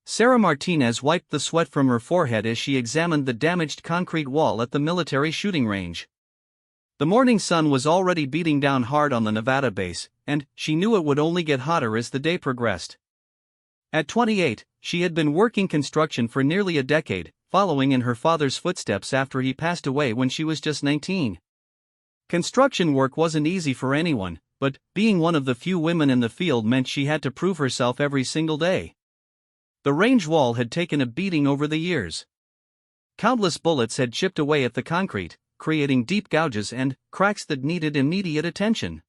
Sarah Martinez wiped the sweat from her forehead as she examined the damaged concrete wall at the military shooting range. The morning sun was already beating down hard on the Nevada base, and she knew it would only get hotter as the day progressed. At 28, she had been working construction for nearly a decade, following in her father's footsteps after he passed away when she was just 19. Construction work wasn't easy for anyone, but being one of the few women in the field meant she had to prove herself every single day. The range wall had taken a beating over the years. Countless bullets had chipped away at the concrete, creating deep gouges and cracks that needed immediate attention.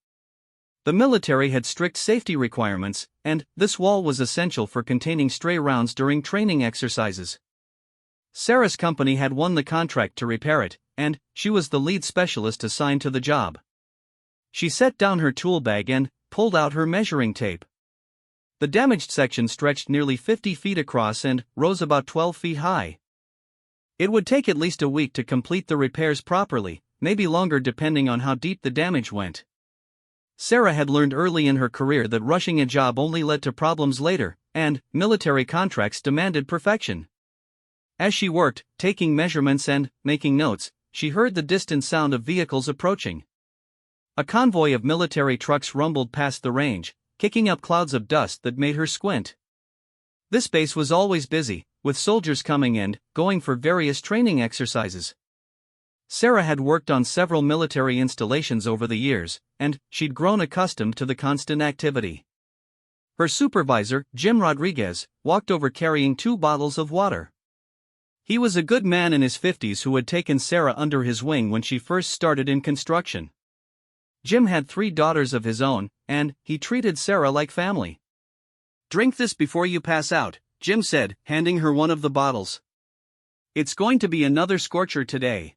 The military had strict safety requirements, and this wall was essential for containing stray rounds during training exercises. Sarah's company had won the contract to repair it, and she was the lead specialist assigned to the job. She set down her tool bag and pulled out her measuring tape. The damaged section stretched nearly 50 feet across and rose about 12 feet high. It would take at least a week to complete the repairs properly, maybe longer depending on how deep the damage went. Sarah had learned early in her career that rushing a job only led to problems later, and military contracts demanded perfection. As she worked, taking measurements and making notes, she heard the distant sound of vehicles approaching. A convoy of military trucks rumbled past the range, kicking up clouds of dust that made her squint. This base was always busy, with soldiers coming and going for various training exercises. Sarah had worked on several military installations over the years, and she'd grown accustomed to the constant activity. Her supervisor, Jim Rodriguez, walked over carrying 2 bottles of water. He was a good man in his 50s who had taken Sarah under his wing when she first started in construction. Jim had 3 daughters of his own, and he treated Sarah like family. "Drink this before you pass out," Jim said, handing her one of the bottles. "It's going to be another scorcher today."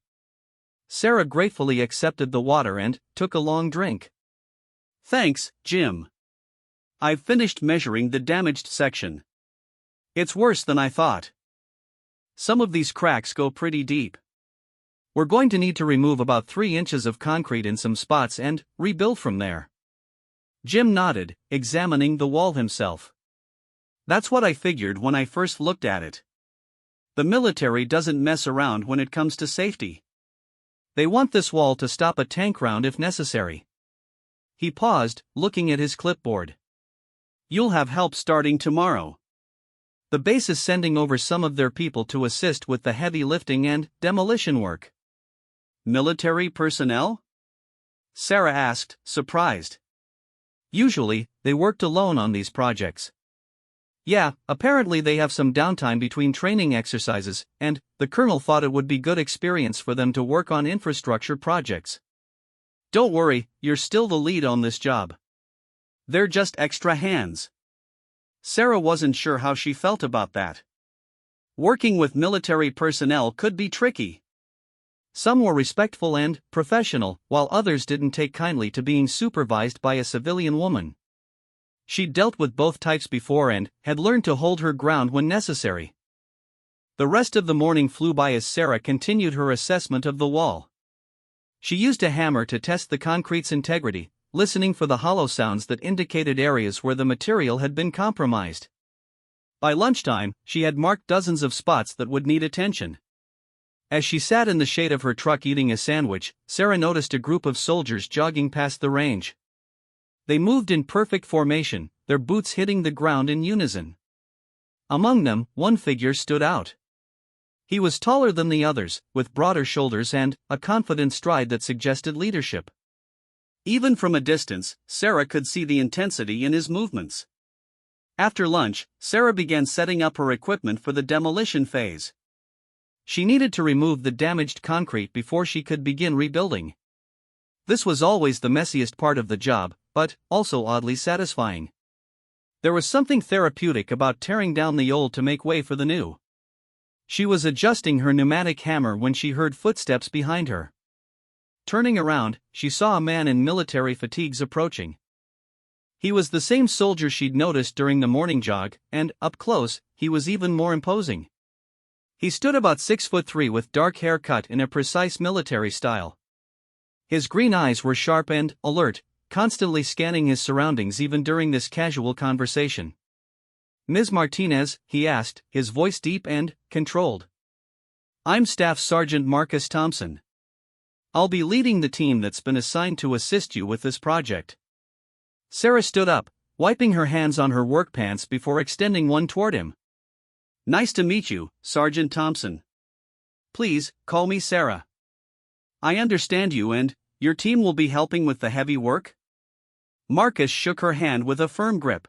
Sarah gratefully accepted the water and took a long drink. "Thanks, Jim. I've finished measuring the damaged section. It's worse than I thought. Some of these cracks go pretty deep. We're going to need to remove about 3 inches of concrete in some spots and rebuild from there." Jim nodded, examining the wall himself. "That's what I figured when I first looked at it. The military doesn't mess around when it comes to safety. They want this wall to stop a tank round if necessary." He paused, looking at his clipboard. "You'll have help starting tomorrow. The base is sending over some of their people to assist with the heavy lifting and demolition work." "Military personnel?" Sarah asked, surprised. "Usually, they worked alone on these projects. Yeah, apparently they have some downtime between training exercises, and the colonel thought it would be good experience for them to work on infrastructure projects. Don't worry, you're still the lead on this job. They're just extra hands." Sarah wasn't sure how she felt about that. Working with military personnel could be tricky. Some were respectful and professional, while others didn't take kindly to being supervised by a civilian woman. She'd dealt with both types before and had learned to hold her ground when necessary. The rest of the morning flew by as Sarah continued her assessment of the wall. She used a hammer to test the concrete's integrity, listening for the hollow sounds that indicated areas where the material had been compromised. By lunchtime, she had marked dozens of spots that would need attention. As she sat in the shade of her truck eating a sandwich, Sarah noticed a group of soldiers jogging past the range. They moved in perfect formation, their boots hitting the ground in unison. Among them, one figure stood out. He was taller than the others, with broader shoulders and a confident stride that suggested leadership. Even from a distance, Sarah could see the intensity in his movements. After lunch, Sarah began setting up her equipment for the demolition phase. She needed to remove the damaged concrete before she could begin rebuilding. This was always the messiest part of the job, but also oddly satisfying. There was something therapeutic about tearing down the old to make way for the new. She was adjusting her pneumatic hammer when she heard footsteps behind her. Turning around, she saw a man in military fatigues approaching. He was the same soldier she'd noticed during the morning jog, and, up close, he was even more imposing. He stood about 6'3" with dark hair cut in a precise military style. His green eyes were sharp and alert, constantly scanning his surroundings even during this casual conversation. Ms. Martinez, he asked, his voice deep and controlled. I'm Staff Sergeant Marcus Thompson. I'll be leading the team that's been assigned to assist you with this project. Sarah stood up, wiping her hands on her work pants before extending one toward him. Nice to meet you, Sergeant Thompson. Please, call me Sarah. I understand you and your team will be helping with the heavy work? Marcus shook her hand with a firm grip.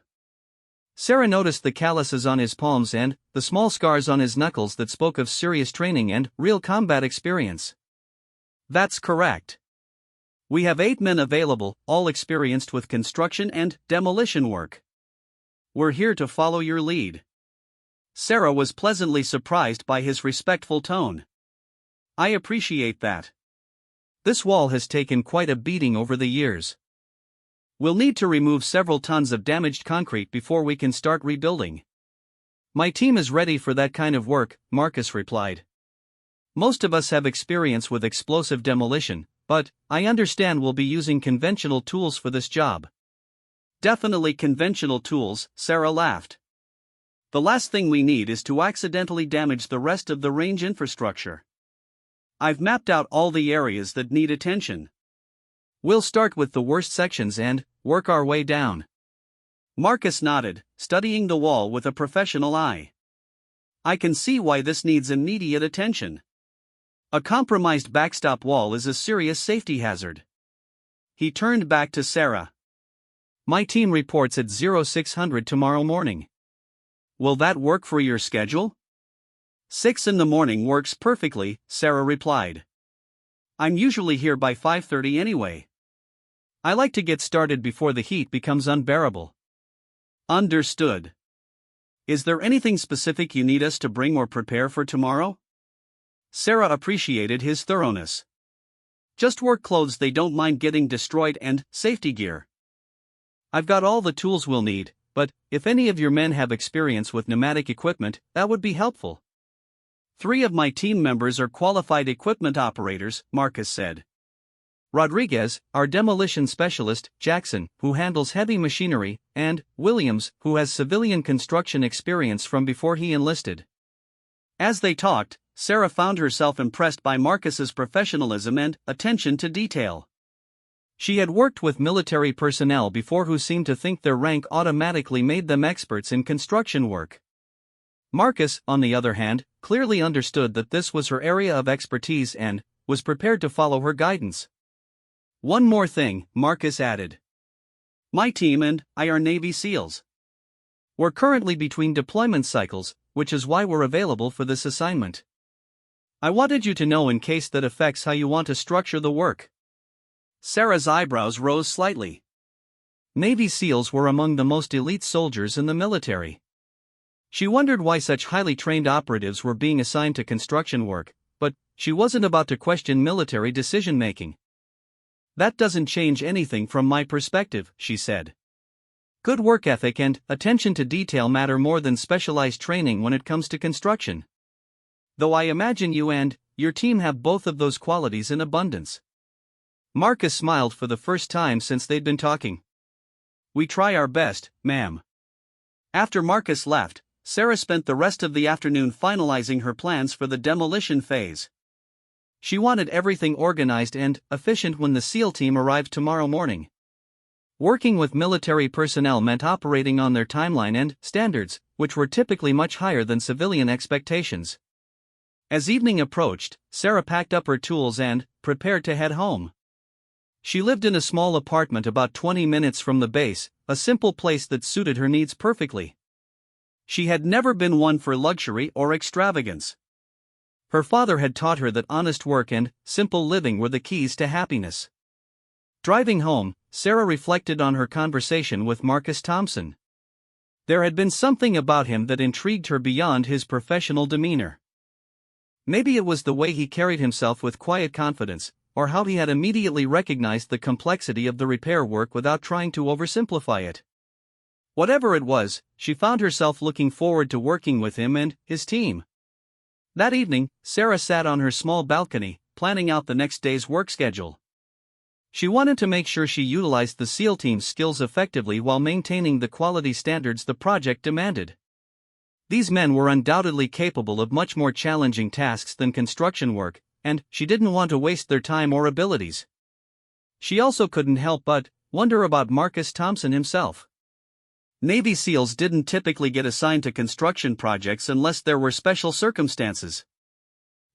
Sarah noticed the calluses on his palms and the small scars on his knuckles that spoke of serious training and real combat experience. That's correct. We have 8 men available, all experienced with construction and demolition work. We're here to follow your lead. Sarah was pleasantly surprised by his respectful tone. I appreciate that. This wall has taken quite a beating over the years. We'll need to remove several tons of damaged concrete before we can start rebuilding. My team is ready for that kind of work, Marcus replied. Most of us have experience with explosive demolition, but I understand we'll be using conventional tools for this job. Definitely conventional tools, Sarah laughed. The last thing we need is to accidentally damage the rest of the range infrastructure. I've mapped out all the areas that need attention. We'll start with the worst sections and work our way down. Marcus nodded, studying the wall with a professional eye. I can see why this needs immediate attention. A compromised backstop wall is a serious safety hazard. He turned back to Sarah. My team reports at 0600 tomorrow morning. Will that work for your schedule? 6 in the morning works perfectly, Sarah replied. I'm usually here by 5:30 anyway. I like to get started before the heat becomes unbearable. Understood. Is there anything specific you need us to bring or prepare for tomorrow? Sarah appreciated his thoroughness. Just work clothes they don't mind getting destroyed and safety gear. I've got all the tools we'll need, but if any of your men have experience with pneumatic equipment, that would be helpful. 3 of my team members are qualified equipment operators, Marcus said. Rodriguez, our demolition specialist, Jackson, who handles heavy machinery, and Williams, who has civilian construction experience from before he enlisted. As they talked, Sarah found herself impressed by Marcus's professionalism and attention to detail. She had worked with military personnel before who seemed to think their rank automatically made them experts in construction work. Marcus, on the other hand, clearly understood that this was her area of expertise and was prepared to follow her guidance. One more thing, Marcus added. My team and I are Navy SEALs. We're currently between deployment cycles, which is why we're available for this assignment. I wanted you to know in case that affects how you want to structure the work. Sarah's eyebrows rose slightly. Navy SEALs were among the most elite soldiers in the military. She wondered why such highly trained operatives were being assigned to construction work, but she wasn't about to question military decision-making. That doesn't change anything from my perspective, she said. Good work ethic and attention to detail matter more than specialized training when it comes to construction. Though I imagine you and your team have both of those qualities in abundance. Marcus smiled for the first time since they'd been talking. We try our best, ma'am. After Marcus left, Sarah spent the rest of the afternoon finalizing her plans for the demolition phase. She wanted everything organized and efficient when the SEAL team arrived tomorrow morning. Working with military personnel meant operating on their timeline and standards, which were typically much higher than civilian expectations. As evening approached, Sarah packed up her tools and prepared to head home. She lived in a small apartment about 20 minutes from the base, a simple place that suited her needs perfectly. She had never been one for luxury or extravagance. Her father had taught her that honest work and simple living were the keys to happiness. Driving home, Sarah reflected on her conversation with Marcus Thompson. There had been something about him that intrigued her beyond his professional demeanor. Maybe it was the way he carried himself with quiet confidence, or how he had immediately recognized the complexity of the repair work without trying to oversimplify it. Whatever it was, she found herself looking forward to working with him and his team. That evening, Sarah sat on her small balcony, planning out the next day's work schedule. She wanted to make sure she utilized the SEAL team's skills effectively while maintaining the quality standards the project demanded. These men were undoubtedly capable of much more challenging tasks than construction work, and she didn't want to waste their time or abilities. She also couldn't help but wonder about Marcus Thompson himself. Navy SEALs didn't typically get assigned to construction projects unless there were special circumstances.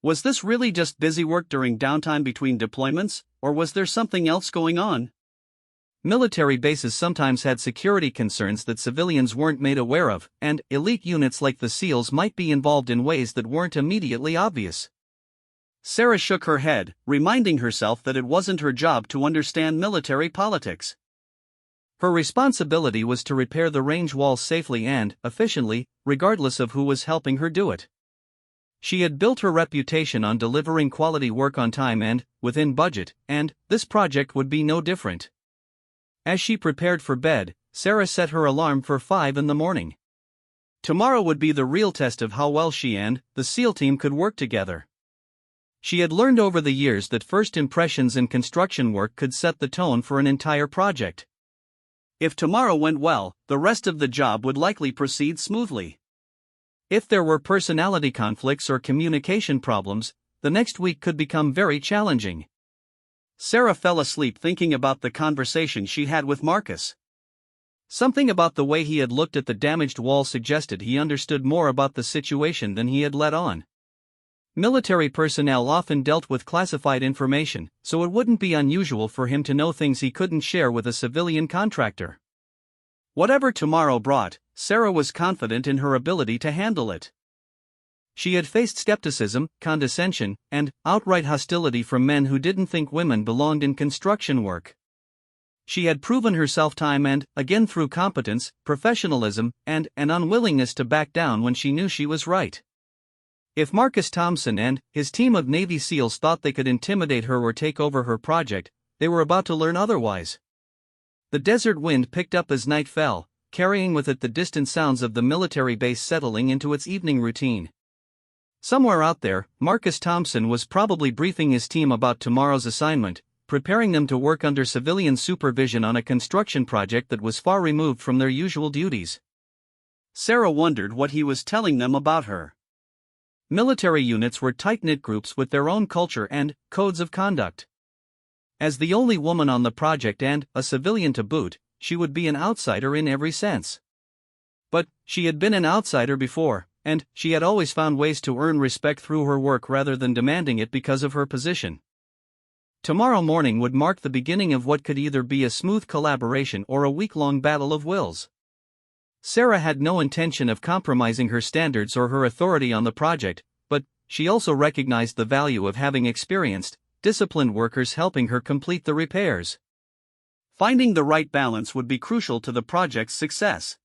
Was this really just busy work during downtime between deployments, or was there something else going on? Military bases sometimes had security concerns that civilians weren't made aware of, and elite units like the SEALs might be involved in ways that weren't immediately obvious. Sarah shook her head, reminding herself that it wasn't her job to understand military politics. Her responsibility was to repair the range walls safely and efficiently, regardless of who was helping her do it. She had built her reputation on delivering quality work on time and within budget, and this project would be no different. As she prepared for bed, Sarah set her alarm for 5 in the morning. Tomorrow would be the real test of how well she and the SEAL team could work together. She had learned over the years that first impressions in construction work could set the tone for an entire project. If tomorrow went well, the rest of the job would likely proceed smoothly. If there were personality conflicts or communication problems, the next week could become very challenging. Sarah fell asleep thinking about the conversation she had with Marcus. Something about the way he had looked at the damaged wall suggested he understood more about the situation than he had let on. Military personnel often dealt with classified information, so it wouldn't be unusual for him to know things he couldn't share with a civilian contractor. Whatever tomorrow brought, Sarah was confident in her ability to handle it. She had faced skepticism, condescension, and outright hostility from men who didn't think women belonged in construction work. She had proven herself time and again through competence, professionalism, and an unwillingness to back down when she knew she was right. If Marcus Thompson and his team of Navy SEALs thought they could intimidate her or take over her project, they were about to learn otherwise. The desert wind picked up as night fell, carrying with it the distant sounds of the military base settling into its evening routine. Somewhere out there, Marcus Thompson was probably briefing his team about tomorrow's assignment, preparing them to work under civilian supervision on a construction project that was far removed from their usual duties. Sarah wondered what he was telling them about her. Military units were tight-knit groups with their own culture and codes of conduct. As the only woman on the project and a civilian to boot, she would be an outsider in every sense. But she had been an outsider before, and she had always found ways to earn respect through her work rather than demanding it because of her position. Tomorrow morning would mark the beginning of what could either be a smooth collaboration or a week-long battle of wills. Sarah had no intention of compromising her standards or her authority on the project, but she also recognized the value of having experienced, disciplined workers helping her complete the repairs. Finding the right balance would be crucial to the project's success.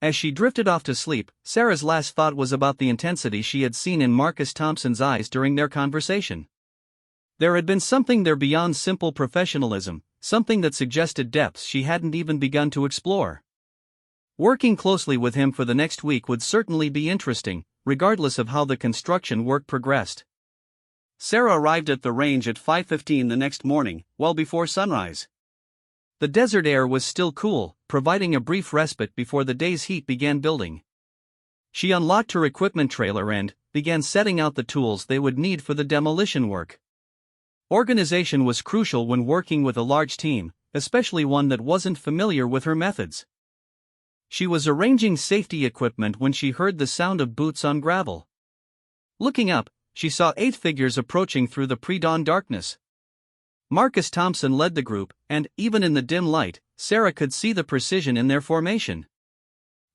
As she drifted off to sleep, Sarah's last thought was about the intensity she had seen in Marcus Thompson's eyes during their conversation. There had been something there beyond simple professionalism, something that suggested depths she hadn't even begun to explore. Working closely with him for the next week would certainly be interesting, regardless of how the construction work progressed. Sarah arrived at the range at 5:15 the next morning, well before sunrise. The desert air was still cool, providing a brief respite before the day's heat began building. She unlocked her equipment trailer and began setting out the tools they would need for the demolition work. Organization was crucial when working with a large team, especially one that wasn't familiar with her methods. She was arranging safety equipment when she heard the sound of boots on gravel. Looking up, she saw 8 figures approaching through the pre-dawn darkness. Marcus Thompson led the group, and even in the dim light, Sarah could see the precision in their formation.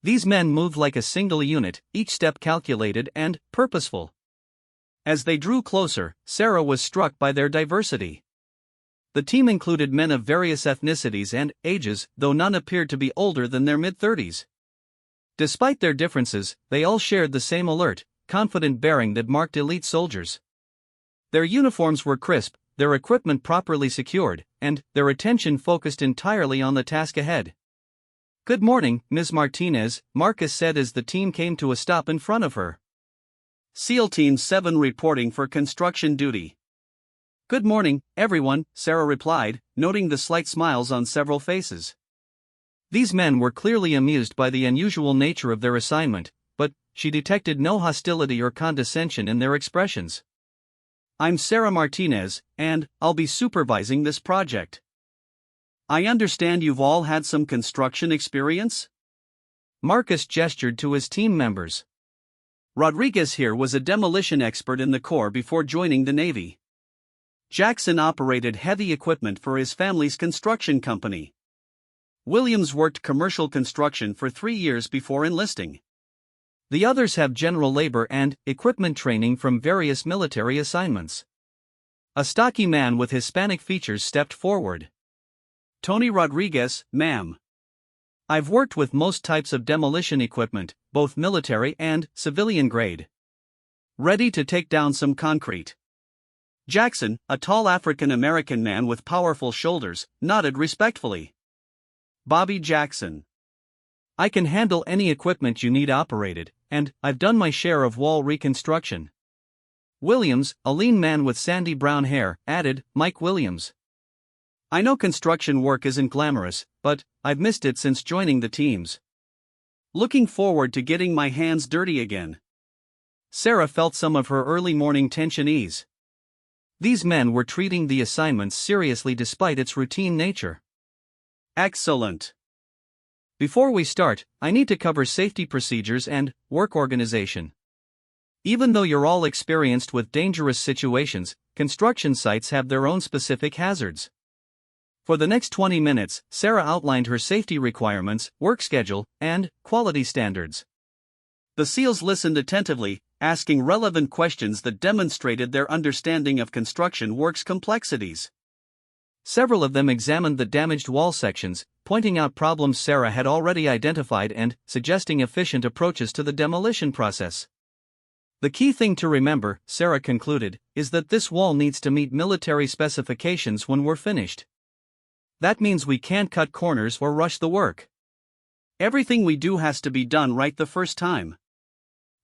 These men moved like a single unit, each step calculated and purposeful. As they drew closer, Sarah was struck by their diversity. The team included men of various ethnicities and ages, though none appeared to be older than their mid-30s. Despite their differences, they all shared the same alert, confident bearing that marked elite soldiers. Their uniforms were crisp, their equipment properly secured, and their attention focused entirely on the task ahead. "Good morning, Ms. Martinez," Marcus said as the team came to a stop in front of her. "SEAL Team 7 reporting for construction duty." "Good morning, everyone," Sarah replied, noting the slight smiles on several faces. These men were clearly amused by the unusual nature of their assignment, but she detected no hostility or condescension in their expressions. "I'm Sarah Martinez, and I'll be supervising this project. I understand you've all had some construction experience?" Marcus gestured to his team members. Rodriguez here was a demolition expert in the Corps before joining the Navy. Jackson operated heavy equipment for his family's construction company. Williams worked commercial construction for 3 years before enlisting. The others have general labor and equipment training from various military assignments. A stocky man with Hispanic features stepped forward. "Tony Rodriguez, ma'am. I've worked with most types of demolition equipment, both military and civilian grade. Ready to take down some concrete." Jackson, a tall African-American man with powerful shoulders, nodded respectfully. "Bobby Jackson. I can handle any equipment you need operated, and I've done my share of wall reconstruction." Williams, a lean man with sandy brown hair, added, "Mike Williams. I know construction work isn't glamorous, but I've missed it since joining the teams. Looking forward to getting my hands dirty again." Sarah felt some of her early morning tension ease. These men were treating the assignments seriously despite its routine nature. "Excellent. Before we start, I need to cover safety procedures and work organization. Even though you're all experienced with dangerous situations, construction sites have their own specific hazards." For the next 20 minutes, Sarah outlined her safety requirements, work schedule, and quality standards. The SEALs listened attentively, asking relevant questions that demonstrated their understanding of construction work's complexities. Several of them examined the damaged wall sections, pointing out problems Sarah had already identified and suggesting efficient approaches to the demolition process. "The key thing to remember," Sarah concluded, "is that this wall needs to meet military specifications when we're finished. That means we can't cut corners or rush the work. Everything we do has to be done right the first time."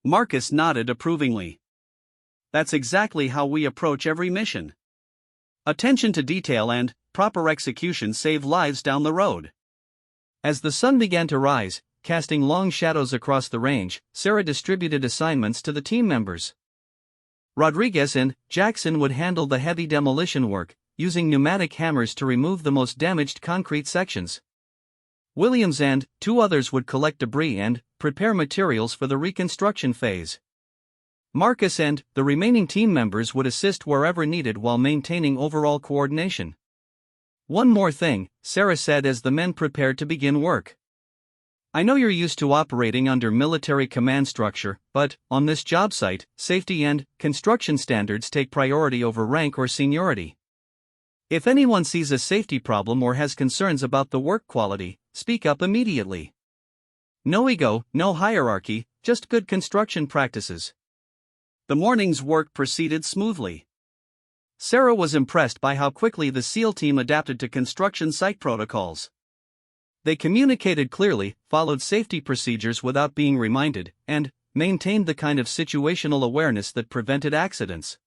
Marcus nodded approvingly. "That's exactly how we approach every mission. Attention to detail and proper execution save lives down the road." As the sun began to rise, casting long shadows across the range, Sarah distributed assignments to the team members. Rodriguez and Jackson would handle the heavy demolition work, using pneumatic hammers to remove the most damaged concrete sections. Williams and 2 others would collect debris and prepare materials for the reconstruction phase. Marcus and the remaining team members would assist wherever needed while maintaining overall coordination. "One more thing," Sarah said as the men prepared to begin work. "I know you're used to operating under military command structure, but on this job site, safety and construction standards take priority over rank or seniority. If anyone sees a safety problem or has concerns about the work quality, speak up immediately. No ego, no hierarchy, just good construction practices." The morning's work proceeded smoothly. Sarah was impressed by how quickly the SEAL team adapted to construction site protocols. They communicated clearly, followed safety procedures without being reminded, and maintained the kind of situational awareness that prevented accidents.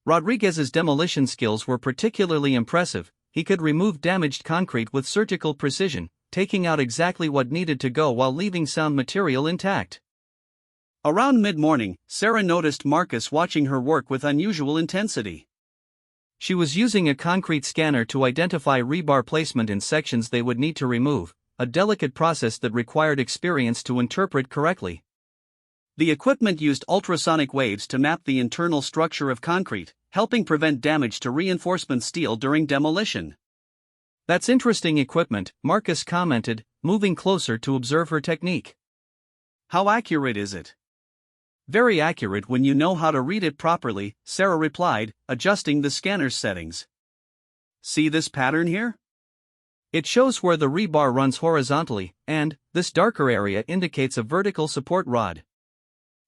Rodriguez's demolition skills were particularly impressive. He could remove damaged concrete with surgical precision, taking out exactly what needed to go while leaving sound material intact. Around mid-morning, Sarah noticed Marcus watching her work with unusual intensity. She was using a concrete scanner to identify rebar placement in sections they would need to remove, a delicate process that required experience to interpret correctly. The equipment used ultrasonic waves to map the internal structure of concrete, helping prevent damage to reinforcement steel during demolition. "That's interesting equipment," Marcus commented, moving closer to observe her technique. "How accurate is it?" "Very accurate when you know how to read it properly," Sarah replied, adjusting the scanner's settings. "See this pattern here? It shows where the rebar runs horizontally, and this darker area indicates a vertical support rod.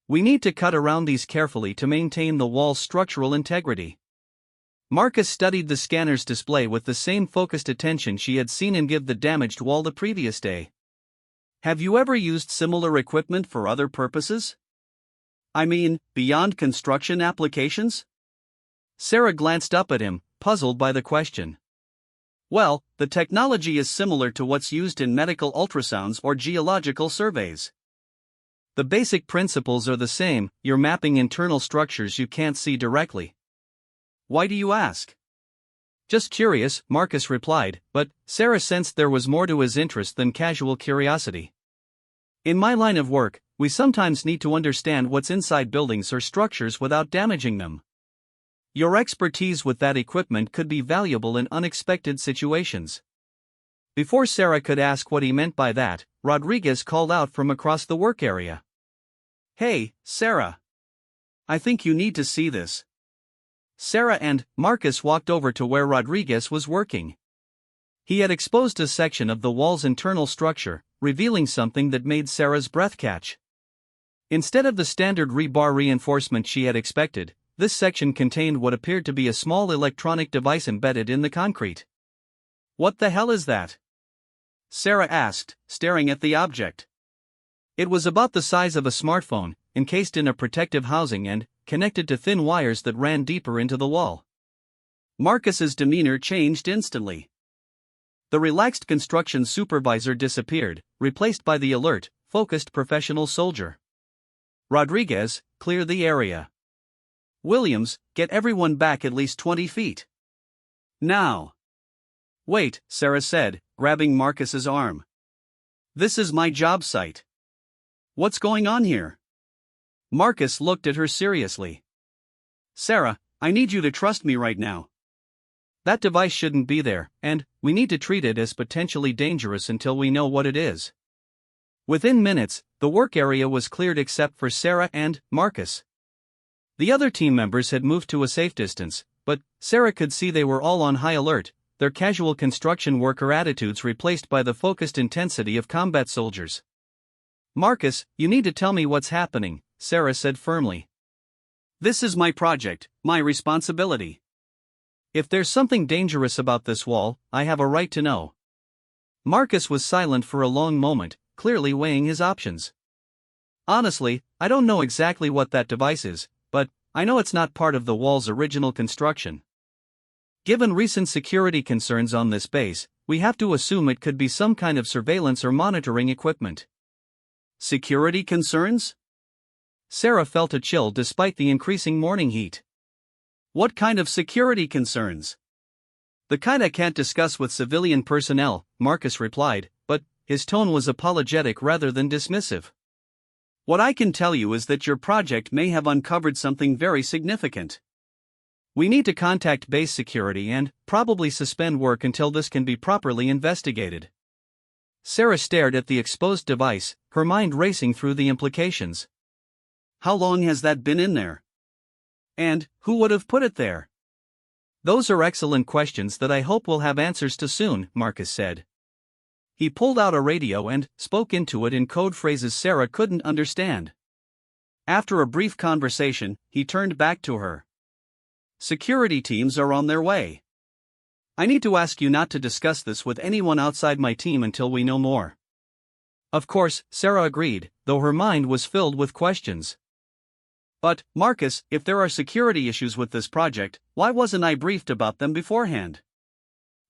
We need to cut around these carefully to maintain the wall's structural integrity." Marcus studied the scanner's display with the same focused attention she had seen him give the damaged wall the previous day. "Have you ever used similar equipment for other purposes? I mean, beyond construction applications?" Sarah glanced up at him, puzzled by the question. "Well, the technology is similar to what's used in medical ultrasounds or geological surveys. The basic principles are the same, you're mapping internal structures you can't see directly. Why do you ask? Just curious, Marcus replied, but Sarah sensed there was more to his interest than casual curiosity. In my line of work, we sometimes need to understand what's inside buildings or structures without damaging them. Your expertise with that equipment could be valuable in unexpected situations. Before Sarah could ask what he meant by that, Rodriguez called out from across the work area. Hey, Sarah. I think you need to see this. Sarah and Marcus walked over to where Rodriguez was working. He had exposed a section of the wall's internal structure, revealing something that made Sarah's breath catch. Instead of the standard rebar reinforcement she had expected, this section contained what appeared to be a small electronic device embedded in the concrete. What the hell is that? Sarah asked, staring at the object. It was about the size of a smartphone, encased in a protective housing and connected to thin wires that ran deeper into the wall. Marcus's demeanor changed instantly. The relaxed construction supervisor disappeared, replaced by the alert, focused professional soldier. Rodriguez, clear the area. Williams, get everyone back at least 20 feet. Now. Wait, Sarah said, grabbing Marcus's arm. This is my job site. What's going on here? Marcus looked at her seriously. Sarah, I need you to trust me right now. That device shouldn't be there, and we need to treat it as potentially dangerous until we know what it is. Within minutes, the work area was cleared except for Sarah and Marcus. The other team members had moved to a safe distance, but Sarah could see they were all on high alert, their casual construction worker attitudes replaced by the focused intensity of combat soldiers. Marcus, you need to tell me what's happening, Sarah said firmly. This is my project, my responsibility. If there's something dangerous about this wall, I have a right to know. Marcus was silent for a long moment, clearly weighing his options. Honestly, I don't know exactly what that device is, but I know it's not part of the wall's original construction. Given recent security concerns on this base, we have to assume it could be some kind of surveillance or monitoring equipment. Security concerns? Sarah felt a chill despite the increasing morning heat. What kind of security concerns? The kind I can't discuss with civilian personnel, Marcus replied, but his tone was apologetic rather than dismissive. What I can tell you is that your project may have uncovered something very significant. We need to contact base security and probably suspend work until this can be properly investigated. Sarah stared at the exposed device, her mind racing through the implications. How long has that been in there? And who would have put it there? Those are excellent questions that I hope we'll have answers to soon, Marcus said. He pulled out a radio and spoke into it in code phrases Sarah couldn't understand. After a brief conversation, he turned back to her. Security teams are on their way. I need to ask you not to discuss this with anyone outside my team until we know more. Of course, Sarah agreed, though her mind was filled with questions. But, Marcus, if there are security issues with this project, why wasn't I briefed about them beforehand?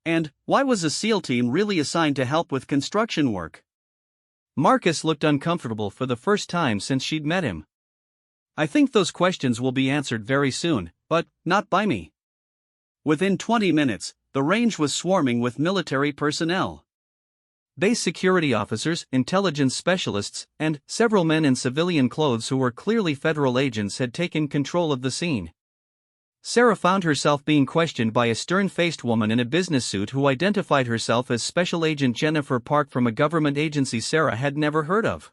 And, why was a SEAL team really assigned to help with construction work? Marcus looked uncomfortable for the first time since she'd met him. I think those questions will be answered very soon, but not by me. Within 20 minutes, the range was swarming with military personnel. Base security officers, intelligence specialists, and several men in civilian clothes who were clearly federal agents had taken control of the scene. Sarah found herself being questioned by a stern-faced woman in a business suit who identified herself as Special Agent Jennifer Park from a government agency Sarah had never heard of.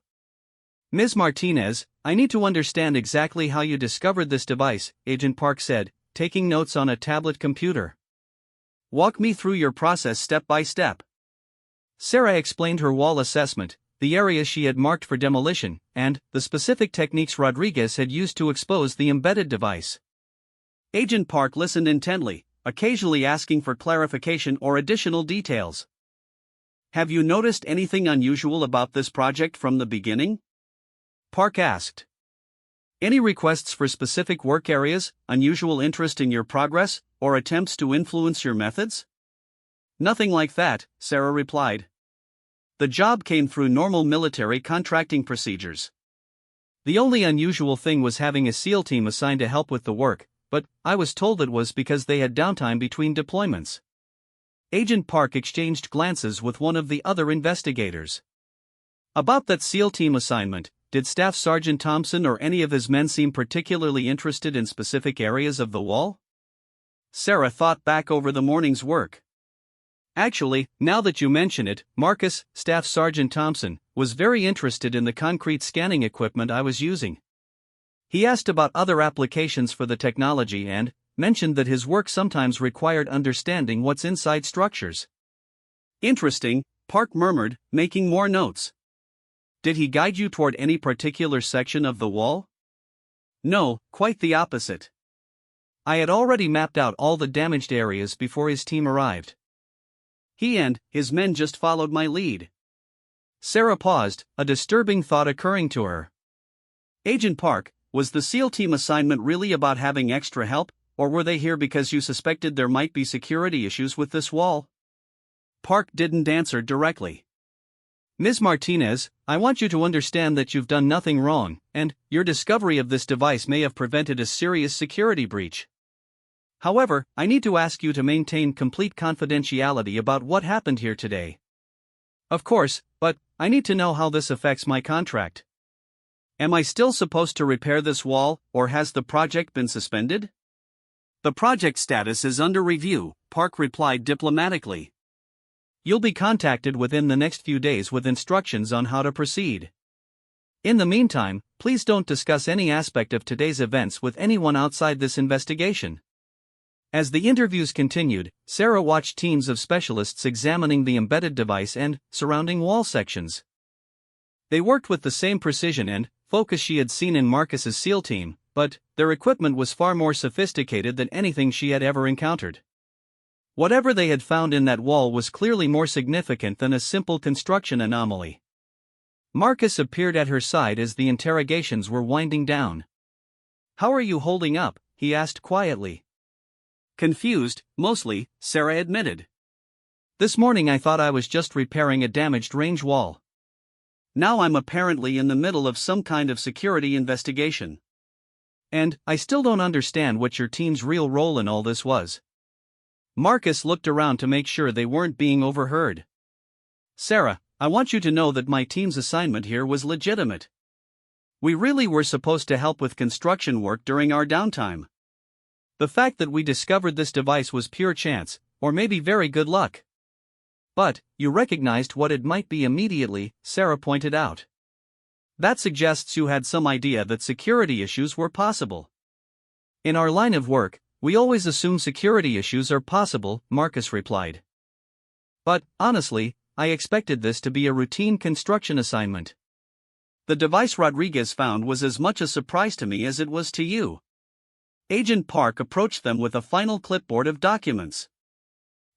Ms. Martinez, I need to understand exactly how you discovered this device, Agent Park said, taking notes on a tablet computer. Walk me through your process step by step. Sarah explained her wall assessment, the areas she had marked for demolition, and the specific techniques Rodriguez had used to expose the embedded device. Agent Park listened intently, occasionally asking for clarification or additional details. Have you noticed anything unusual about this project from the beginning? Park asked. Any requests for specific work areas, unusual interest in your progress, or attempts to influence your methods? Nothing like that, Sarah replied. The job came through normal military contracting procedures. The only unusual thing was having a SEAL team assigned to help with the work, but I was told it was because they had downtime between deployments. Agent Park exchanged glances with one of the other investigators. About that SEAL team assignment, did Staff Sergeant Thompson or any of his men seem particularly interested in specific areas of the wall? Sarah thought back over the morning's work. Actually, now that you mention it, Marcus, Staff Sergeant Thompson, was very interested in the concrete scanning equipment I was using. He asked about other applications for the technology and mentioned that his work sometimes required understanding what's inside structures. Interesting, Park murmured, making more notes. Did he guide you toward any particular section of the wall? No, quite the opposite. I had already mapped out all the damaged areas before his team arrived. He and his men just followed my lead. Sarah paused, a disturbing thought occurring to her. Agent Park, was the SEAL team assignment really about having extra help, or were they here because you suspected there might be security issues with this wall? Park didn't answer directly. Ms. Martinez, I want you to understand that you've done nothing wrong, and your discovery of this device may have prevented a serious security breach. However, I need to ask you to maintain complete confidentiality about what happened here today. Of course, but I need to know how this affects my contract. Am I still supposed to repair this wall, or has the project been suspended? The project status is under review, Park replied diplomatically. You'll be contacted within the next few days with instructions on how to proceed. In the meantime, please don't discuss any aspect of today's events with anyone outside this investigation. As the interviews continued, Sarah watched teams of specialists examining the embedded device and surrounding wall sections. They worked with the same precision and focus she had seen in Marcus's SEAL team, but their equipment was far more sophisticated than anything she had ever encountered. Whatever they had found in that wall was clearly more significant than a simple construction anomaly. Marcus appeared at her side as the interrogations were winding down. "How are you holding up?" he asked quietly. Confused, mostly, Sarah admitted. "This morning I thought I was just repairing a damaged range wall. Now I'm apparently in the middle of some kind of security investigation. And I still don't understand what your team's real role in all this was." Marcus looked around to make sure they weren't being overheard. "Sarah, I want you to know that my team's assignment here was legitimate. We really were supposed to help with construction work during our downtime. The fact that we discovered this device was pure chance, or maybe very good luck. But, you recognized what it might be immediately," Sarah pointed out. "That suggests you had some idea that security issues were possible." "In our line of work, we always assume security issues are possible," Marcus replied. "But, honestly, I expected this to be a routine construction assignment. The device Rodriguez found was as much a surprise to me as it was to you." Agent Park approached them with a final clipboard of documents.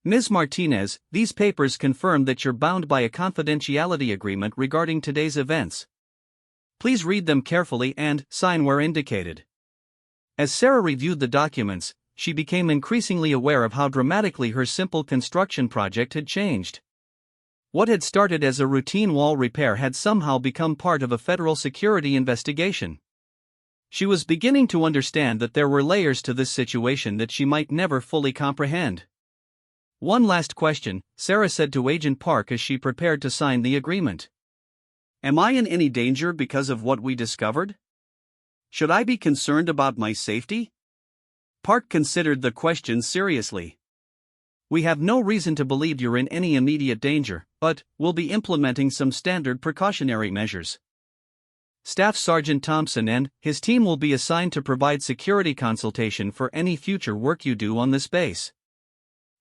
"Ms. Martinez, these papers confirm that you're bound by a confidentiality agreement regarding today's events. Please read them carefully and sign where indicated." As Sarah reviewed the documents, she became increasingly aware of how dramatically her simple construction project had changed. What had started as a routine wall repair had somehow become part of a federal security investigation. She was beginning to understand that there were layers to this situation that she might never fully comprehend. "One last question," Sarah said to Agent Park as she prepared to sign the agreement. "Am I in any danger because of what we discovered? Should I be concerned about my safety?" Park considered the question seriously. "We have no reason to believe you're in any immediate danger, but we'll be implementing some standard precautionary measures. Staff Sergeant Thompson and his team will be assigned to provide security consultation for any future work you do on this base."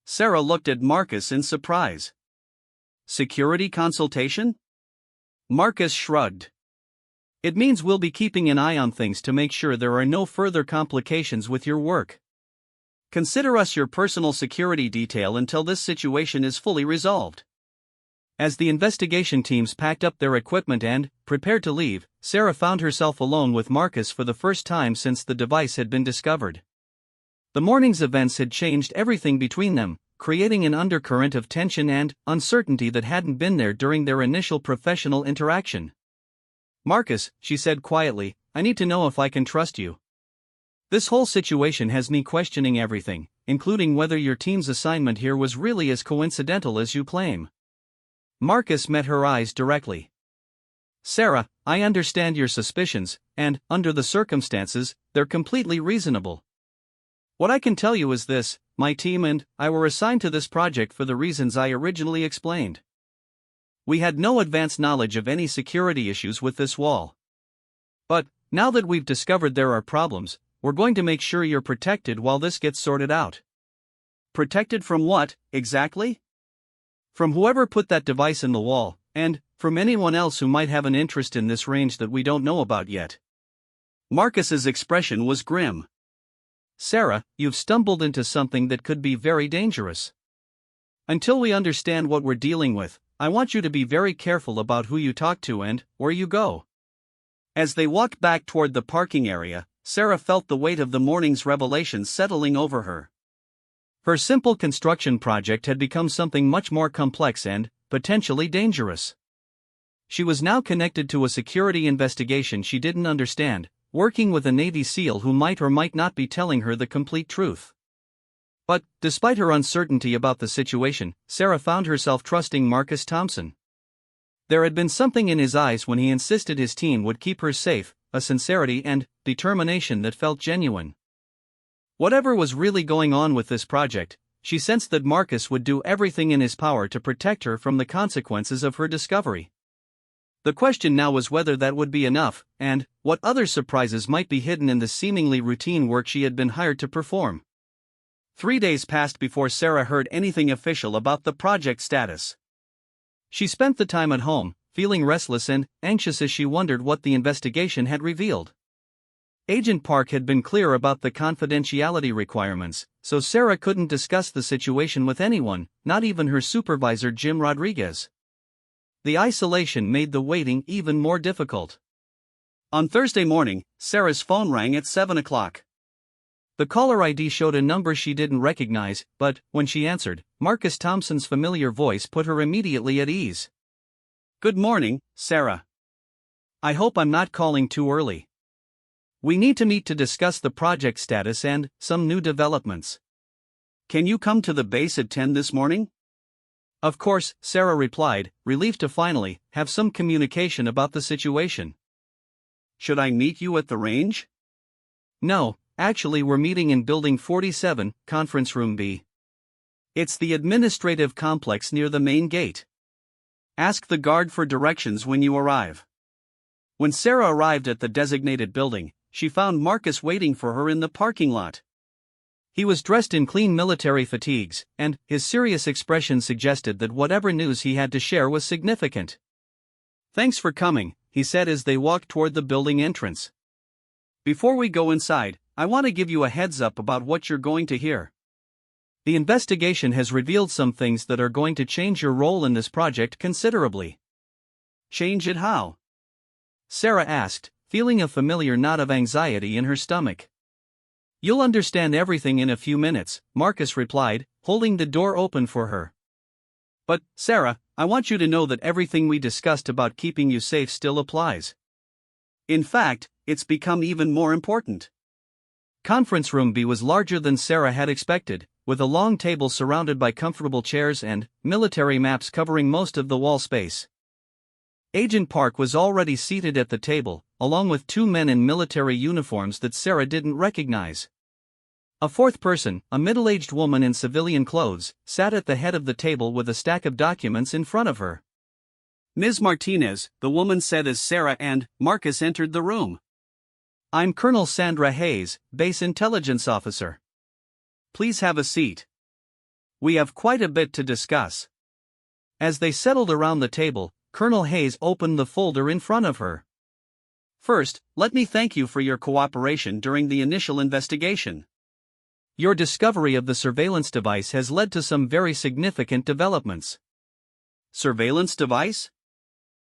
Sarah looked at Marcus in surprise. "Security consultation?" Marcus shrugged. "It means we'll be keeping an eye on things to make sure there are no further complications with your work. Consider us your personal security detail until this situation is fully resolved." As the investigation teams packed up their equipment and prepared to leave, Sarah found herself alone with Marcus for the first time since the device had been discovered. The morning's events had changed everything between them, creating an undercurrent of tension and uncertainty that hadn't been there during their initial professional interaction. Marcus, she said quietly, I need to know if I can trust you. This whole situation has me questioning everything, including whether your team's assignment here was really as coincidental as you claim. Marcus met her eyes directly. Sarah, I understand your suspicions, and, under the circumstances, they're completely reasonable. What I can tell you is this: my team and I were assigned to this project for the reasons I originally explained. We had no advanced knowledge of any security issues with this wall. But, now that we've discovered there are problems, we're going to make sure you're protected while this gets sorted out. Protected from what, exactly? From whoever put that device in the wall, and from anyone else who might have an interest in this range that we don't know about yet. Marcus's expression was grim. Sarah, you've stumbled into something that could be very dangerous. Until we understand what we're dealing with, I want you to be very careful about who you talk to and where you go. As they walked back toward the parking area, Sarah felt the weight of the morning's revelations settling over her. Her simple construction project had become something much more complex and, potentially dangerous. She was now connected to a security investigation she didn't understand, working with a Navy SEAL who might or might not be telling her the complete truth. But, despite her uncertainty about the situation, Sarah found herself trusting Marcus Thompson. There had been something in his eyes when he insisted his team would keep her safe, a sincerity and determination that felt genuine. Whatever was really going on with this project, she sensed that Marcus would do everything in his power to protect her from the consequences of her discovery. The question now was whether that would be enough, and what other surprises might be hidden in the seemingly routine work she had been hired to perform. 3 days passed before Sarah heard anything official about the project status. She spent the time at home, feeling restless and anxious as she wondered what the investigation had revealed. Agent Park had been clear about the confidentiality requirements, so Sarah couldn't discuss the situation with anyone, not even her supervisor Jim Rodriguez. The isolation made the waiting even more difficult. On Thursday morning, Sarah's phone rang at 7 o'clock. The caller ID showed a number she didn't recognize, but, when she answered, Marcus Thompson's familiar voice put her immediately at ease. Good morning, Sarah. I hope I'm not calling too early. We need to meet to discuss the project status and some new developments. Can you come to the base at 10 this morning? Of course, Sarah replied, relieved to finally have some communication about the situation. Should I meet you at the range? No, actually we're meeting in Building 47, Conference Room B. It's the administrative complex near the main gate. Ask the guard for directions when you arrive. When Sarah arrived at the designated building, she found Marcus waiting for her in the parking lot. He was dressed in clean military fatigues, and his serious expression suggested that whatever news he had to share was significant. Thanks for coming, he said as they walked toward the building entrance. Before we go inside, I want to give you a heads up about what you're going to hear. The investigation has revealed some things that are going to change your role in this project considerably. Change it how? Sarah asked, feeling a familiar knot of anxiety in her stomach. You'll understand everything in a few minutes, Marcus replied, holding the door open for her. But, Sarah, I want you to know that everything we discussed about keeping you safe still applies. In fact, it's become even more important. Conference Room B was larger than Sarah had expected, with a long table surrounded by comfortable chairs and military maps covering most of the wall space. Agent Park was already seated at the table, along with 2 men in military uniforms that Sarah didn't recognize. A fourth person, a middle-aged woman in civilian clothes, sat at the head of the table with a stack of documents in front of her. Ms. Martinez, the woman said as Sarah and Marcus entered the room. I'm Colonel Sandra Hayes, Base Intelligence Officer. Please have a seat. We have quite a bit to discuss. As they settled around the table, Colonel Hayes opened the folder in front of her. First, let me thank you for your cooperation during the initial investigation. Your discovery of the surveillance device has led to some very significant developments. Surveillance device?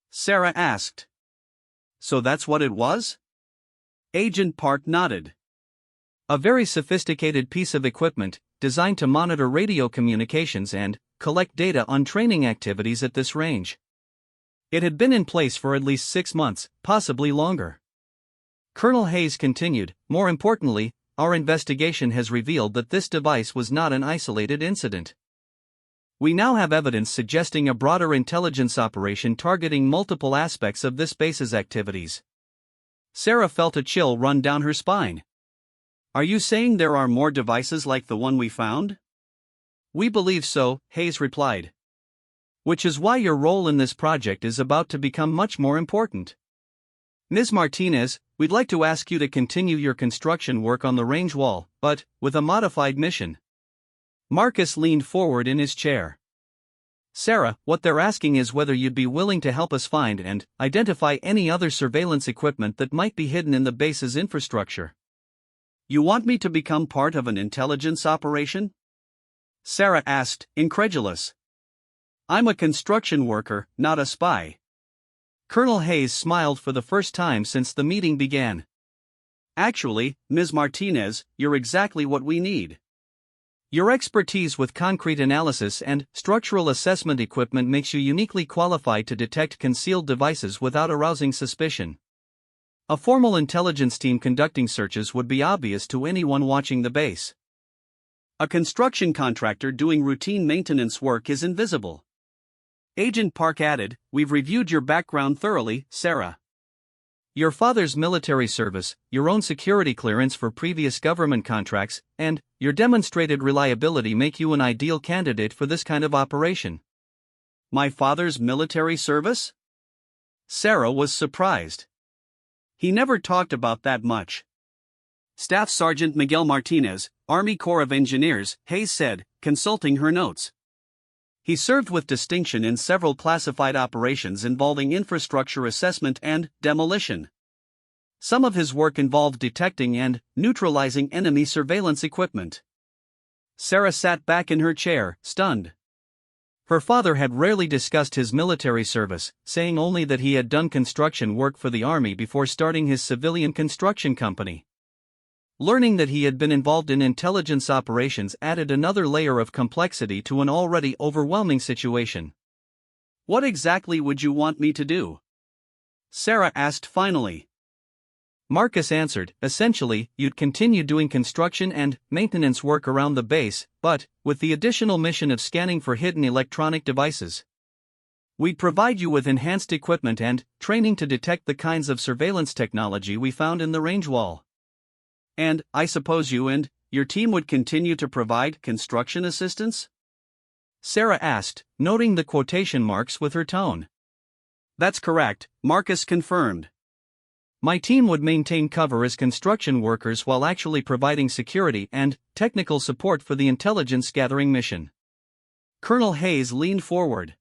Sarah asked. So that's what it was? Agent Park nodded. A very sophisticated piece of equipment, designed to monitor radio communications and collect data on training activities at this range. It had been in place for at least 6 months, possibly longer. Colonel Hayes continued, more importantly, our investigation has revealed that this device was not an isolated incident. We now have evidence suggesting a broader intelligence operation targeting multiple aspects of this base's activities. Sarah felt a chill run down her spine. Are you saying there are more devices like the one we found? We believe so, Hayes replied. Which is why your role in this project is about to become much more important. Ms. Martinez, we'd like to ask you to continue your construction work on the range wall, but with a modified mission. Marcus leaned forward in his chair. Sarah, what they're asking is whether you'd be willing to help us find and identify any other surveillance equipment that might be hidden in the base's infrastructure. You want me to become part of an intelligence operation? Sarah asked, incredulous. I'm a construction worker, not a spy. Colonel Hayes smiled for the first time since the meeting began. Actually, Ms. Martinez, you're exactly what we need. Your expertise with concrete analysis and structural assessment equipment makes you uniquely qualified to detect concealed devices without arousing suspicion. A formal intelligence team conducting searches would be obvious to anyone watching the base. A construction contractor doing routine maintenance work is invisible. Agent Park added, we've reviewed your background thoroughly, Sarah. Your father's military service, your own security clearance for previous government contracts, and your demonstrated reliability make you an ideal candidate for this kind of operation. My father's military service? Sarah was surprised. He never talked about that much. Staff Sergeant Miguel Martinez, Army Corps of Engineers, Hayes said, consulting her notes. He served with distinction in several classified operations involving infrastructure assessment and demolition. Some of his work involved detecting and neutralizing enemy surveillance equipment. Sarah sat back in her chair, stunned. Her father had rarely discussed his military service, saying only that he had done construction work for the Army before starting his civilian construction company. Learning that he had been involved in intelligence operations added another layer of complexity to an already overwhelming situation. What exactly would you want me to do? Sarah asked finally. Marcus answered, essentially, you'd continue doing construction and maintenance work around the base, but with the additional mission of scanning for hidden electronic devices. We'd provide you with enhanced equipment and training to detect the kinds of surveillance technology we found in the range wall. And, I suppose you and your team would continue to provide construction assistance? Sarah asked, noting the quotation marks with her tone. That's correct, Marcus confirmed. My team would maintain cover as construction workers while actually providing security and technical support for the intelligence gathering mission. Colonel Hayes leaned forward.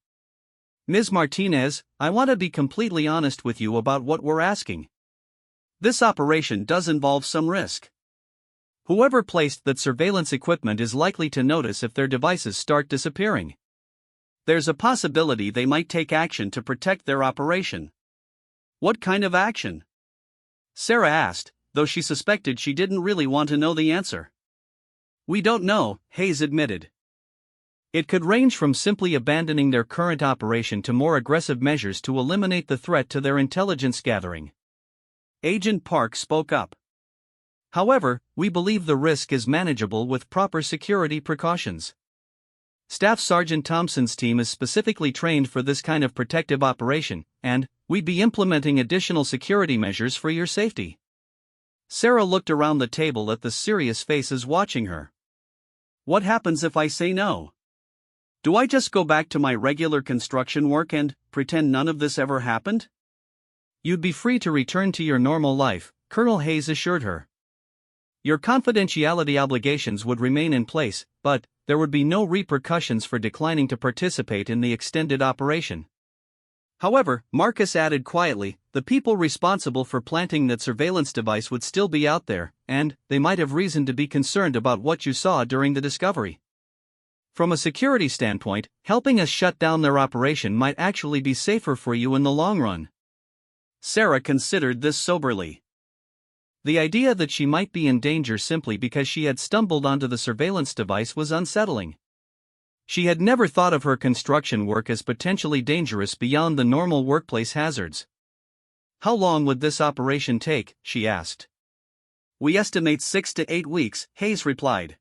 Ms. Martinez, I want to be completely honest with you about what we're asking. This operation does involve some risk. Whoever placed that surveillance equipment is likely to notice if their devices start disappearing. There's a possibility they might take action to protect their operation. What kind of action? Sarah asked, though she suspected she didn't really want to know the answer. We don't know, Hayes admitted. It could range from simply abandoning their current operation to more aggressive measures to eliminate the threat to their intelligence gathering. Agent Park spoke up. However, we believe the risk is manageable with proper security precautions. Staff Sergeant Thompson's team is specifically trained for this kind of protective operation, and we'd be implementing additional security measures for your safety. Sarah looked around the table at the serious faces watching her. What happens if I say no? Do I just go back to my regular construction work and pretend none of this ever happened? You'd be free to return to your normal life, Colonel Hayes assured her. Your confidentiality obligations would remain in place, but there would be no repercussions for declining to participate in the extended operation. However, Marcus added quietly, the people responsible for planting that surveillance device would still be out there, and they might have reason to be concerned about what you saw during the discovery. From a security standpoint, helping us shut down their operation might actually be safer for you in the long run. Sarah considered this soberly. The idea that she might be in danger simply because she had stumbled onto the surveillance device was unsettling. She had never thought of her construction work as potentially dangerous beyond the normal workplace hazards. "How long would this operation take?" she asked. "We estimate 6 to 8 weeks, Hayes replied.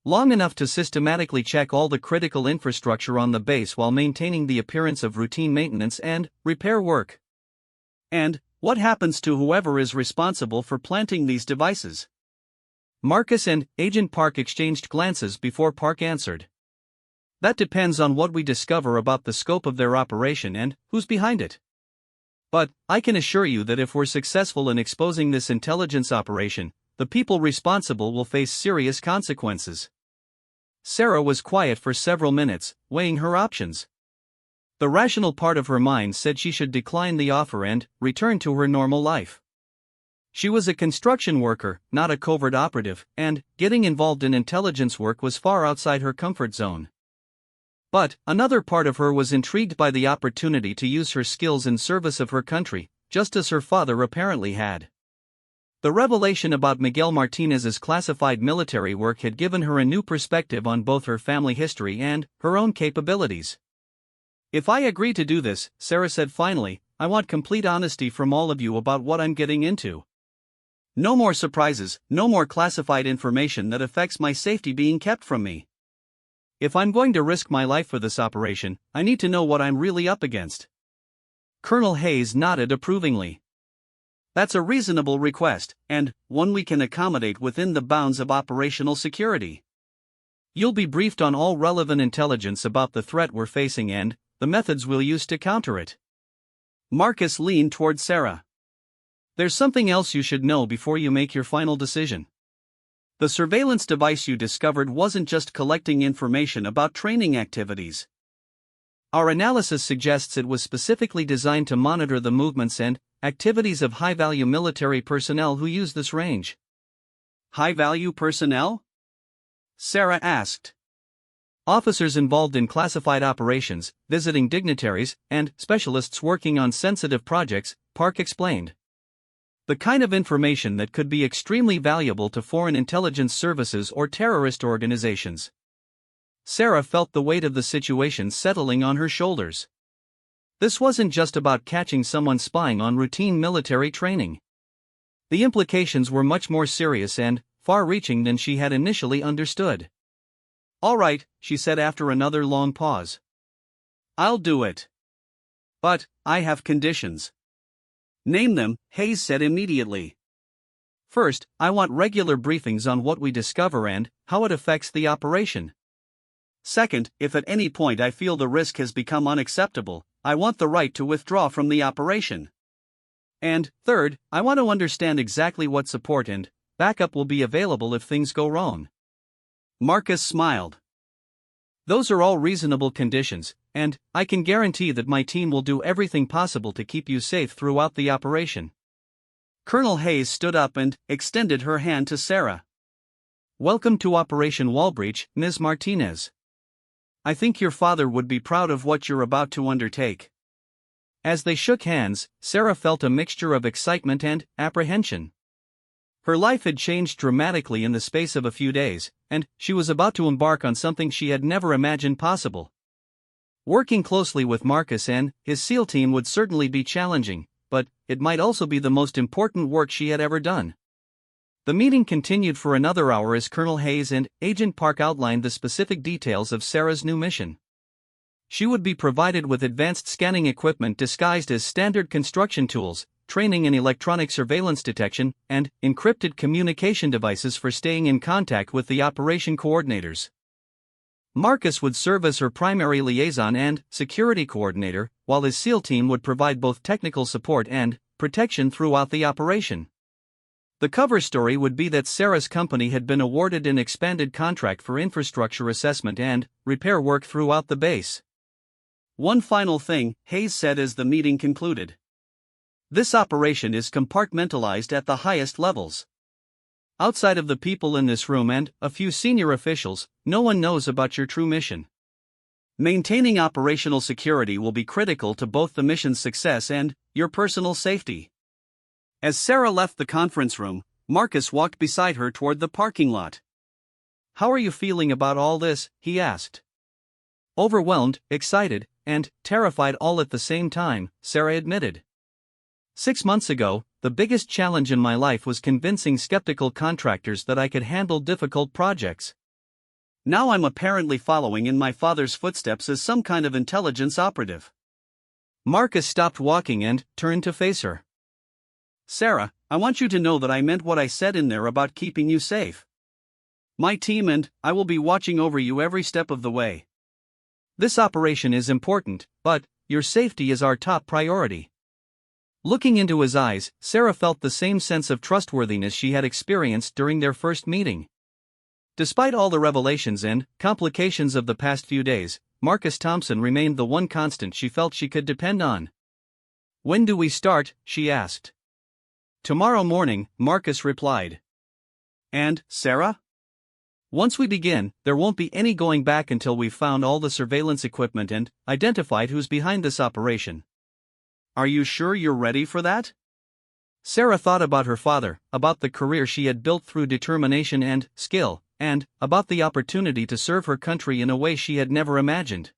"Long enough to systematically check all the critical infrastructure on the base while maintaining the appearance of routine maintenance and repair work." "And what happens to whoever is responsible for planting these devices?" Marcus and Agent Park exchanged glances before Park answered. "That depends on what we discover about the scope of their operation and who's behind it. But I can assure you that if we're successful in exposing this intelligence operation, the people responsible will face serious consequences." Sarah was quiet for several minutes, weighing her options. The rational part of her mind said she should decline the offer and return to her normal life. She was a construction worker, not a covert operative, and getting involved in intelligence work was far outside her comfort zone. But another part of her was intrigued by the opportunity to use her skills in service of her country, just as her father apparently had. The revelation about Miguel Martinez's classified military work had given her a new perspective on both her family history and her own capabilities. "If I agree to do this," Sarah said finally, "I want complete honesty from all of you about what I'm getting into. No more surprises, no more classified information that affects my safety being kept from me. If I'm going to risk my life for this operation, I need to know what I'm really up against." Colonel Hayes nodded approvingly. "That's a reasonable request, and one we can accommodate within the bounds of operational security. You'll be briefed on all relevant intelligence about the threat we're facing and the methods we'll use to counter it." Marcus leaned toward Sarah. "There's something else you should know before you make your final decision. The surveillance device you discovered wasn't just collecting information about training activities. Our analysis suggests it was specifically designed to monitor the movements and activities of high-value military personnel who use this range." "High-value personnel?" Sarah asked. "Officers involved in classified operations, visiting dignitaries, and specialists working on sensitive projects," Park explained. "The kind of information that could be extremely valuable to foreign intelligence services or terrorist organizations." Sarah felt the weight of the situation settling on her shoulders. This wasn't just about catching someone spying on routine military training. The implications were much more serious and far-reaching than she had initially understood. "All right," she said after another long pause. "I'll do it. But I have conditions." "Name them," Hayes said immediately. "First, I want regular briefings on what we discover and how it affects the operation. Second, if at any point I feel the risk has become unacceptable, I want the right to withdraw from the operation. And third, I want to understand exactly what support and backup will be available if things go wrong." Marcus smiled. "Those are all reasonable conditions, and I can guarantee that my team will do everything possible to keep you safe throughout the operation." Colonel Hayes stood up and extended her hand to Sarah. "Welcome to Operation Wallbreach, Ms. Martinez. I think your father would be proud of what you're about to undertake." As they shook hands, Sarah felt a mixture of excitement and apprehension. Her life had changed dramatically in the space of a few days, and she was about to embark on something she had never imagined possible. Working closely with Marcus and his SEAL team would certainly be challenging, but it might also be the most important work she had ever done. The meeting continued for another hour as Colonel Hayes and Agent Park outlined the specific details of Sarah's new mission. She would be provided with advanced scanning equipment disguised as standard construction tools, training in electronic surveillance detection, and encrypted communication devices for staying in contact with the operation coordinators. Marcus would serve as her primary liaison and security coordinator, while his SEAL team would provide both technical support and protection throughout the operation. The cover story would be that Sarah's company had been awarded an expanded contract for infrastructure assessment and repair work throughout the base. "One final thing," Hayes said as the meeting concluded. "This operation is compartmentalized at the highest levels. Outside of the people in this room and a few senior officials, no one knows about your true mission. Maintaining operational security will be critical to both the mission's success and your personal safety." As Sarah left the conference room, Marcus walked beside her toward the parking lot. "How are you feeling about all this?" he asked. Overwhelmed, excited, and terrified all at the same time, Sarah admitted. 6 months ago, the biggest challenge in my life was convincing skeptical contractors that I could handle difficult projects. Now I'm apparently following in my father's footsteps as some kind of intelligence operative. Marcus stopped walking and turned to face her. Sarah, I want you to know that I meant what I said in there about keeping you safe. My team and I will be watching over you every step of the way. This operation is important, but your safety is our top priority. Looking into his eyes, Sarah felt the same sense of trustworthiness she had experienced during their first meeting. Despite all the revelations and complications of the past few days, Marcus Thompson remained the one constant she felt she could depend on. When do we start? She asked. Tomorrow morning, Marcus replied. And, Sarah? Once we begin, there won't be any going back until we've found all the surveillance equipment and identified who's behind this operation. Are you sure you're ready for that? Sarah thought about her father, about the career she had built through determination and skill, and about the opportunity to serve her country in a way she had never imagined.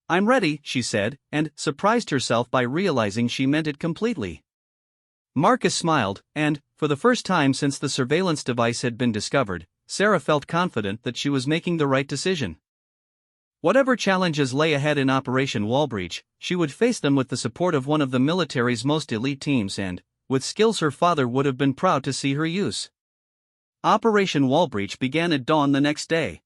I'm ready, she said, and surprised herself by realizing she meant it completely. Marcus smiled, and, for the first time since the surveillance device had been discovered, Sarah felt confident that she was making the right decision. Whatever challenges lay ahead in Operation Wallbreach, she would face them with the support of one of the military's most elite teams and, with skills her father would have been proud to see her use. Operation Wallbreach began at dawn the next day.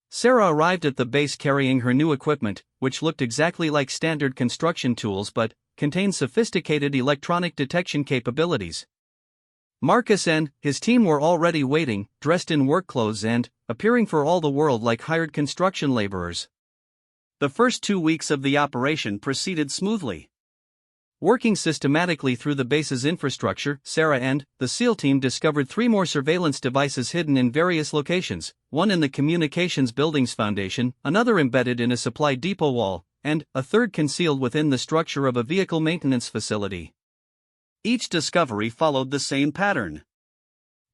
Sarah arrived at the base carrying her new equipment, which looked exactly like standard construction tools but contained sophisticated electronic detection capabilities. Marcus and his team were already waiting, dressed in work clothes and appearing for all the world like hired construction laborers. The first 2 weeks of the operation proceeded smoothly. Working systematically through the base's infrastructure, Sarah and the SEAL team discovered 3 more surveillance devices hidden in various locations, one in the communications building's foundation, another embedded in a supply depot wall, and a third concealed within the structure of a vehicle maintenance facility. Each discovery followed the same pattern.